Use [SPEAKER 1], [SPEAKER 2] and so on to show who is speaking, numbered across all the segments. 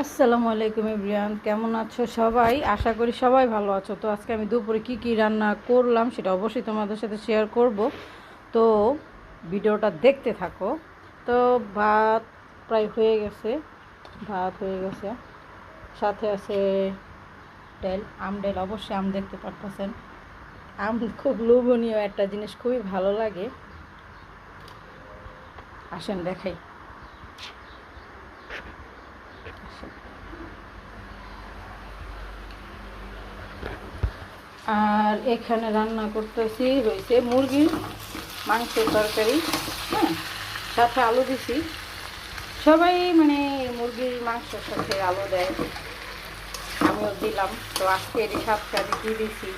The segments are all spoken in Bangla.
[SPEAKER 1] আসসালামু আলাইকুম এভরিওয়ান, কেমন আছো সবাই? আশা করি সবাই ভালো আছো। তো আজকে আমি দুপুরে কি রান্না করলাম সেটা অবশ্যই তোমাদের সাথে শেয়ার করব। তো ভিডিওটা দেখতে থাকো। তো ভাত প্রায় হয়ে গেছে, সাথে আছে ডাল, ডাল। অবশ্যই আম দেখতে পারতেছেন। আম খুব লোভনীয় একটা জিনিস, খুবই ভালো লাগে। আসেন দেখাই। আর এখানে রান্না করতেছি রয়েছে মুরগির মাংসের তরকারি। হ্যাঁ, সাথে আলু দিছি। সবাই মানে মুরগির মাংসের সাথে আলু দেয়, আমিও দিলাম। তো আজকে এর সাথে আমি কী দিছি,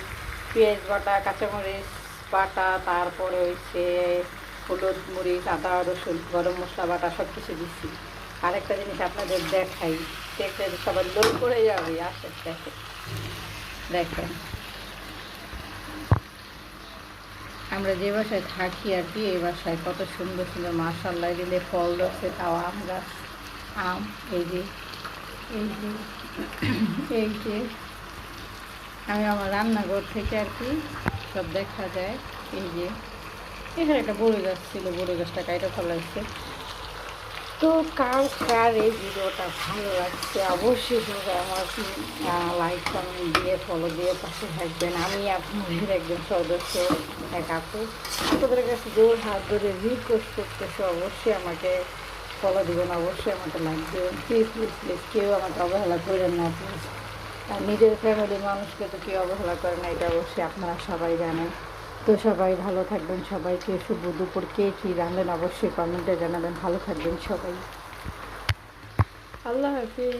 [SPEAKER 1] পেঁয়াজ বাটা, কাঁচামরিচ বাটা, তারপরে হচ্ছে হলুদ, মরিচ, আদা, রসুন, গরম মশলা বাটা সব কিছু দিচ্ছি। আরেকটা জিনিস আপনাদের দেখাই, দেখলে সবাই লোভ করে যাবে। আসে দেখে দেখেন, আমরা যে বাসায় থাকি আর কি, এই বাসায় কত সুন্দর সুন্দর মাশাআল্লাহ দিলে ফল ধরছে। তাও আম গাছ, আম। এই যে এই যে এই যে আমি আমার রান্নাঘর থেকে আর কি সব দেখা যায়। এই যে এখানে একটা বড়ি গাছ ছিল, বড়ি গাছটা কাইটা ফেলাইছে। তো কার এই ভিডিওটা ভালো লাগছে অবশ্যই সবাই আমার লাইক কমেন্ট দিয়ে ফলো দিয়ে পাশে থাকবেন। আমি আপনাদের একজন সদস্য, এক আপু। আপনাদের কাছে জোর হাত ধরে রিকোয়েস্ট করতেছে, অবশ্যই আমাকে ফলো দেবেন, অবশ্যই আমাকে লাইক দেবেন। প্লিজ প্লিজ প্লিজ, কেউ আমাকে অবহেলা করেন না প্লিজ। আর নিজের ফ্যামিলির মানুষকে তো কেউ অবহেলা করে না, এটা অবশ্যই আপনারা সবাই জানেন। তো সবাই ভালো থাকবেন। সবাইকে শুভ দুপুর। কে কী রাঁধেন অবশ্যই কমেন্টে জানাবেন। ভালো থাকবেন সবাই। আল্লাহ হাফিজ।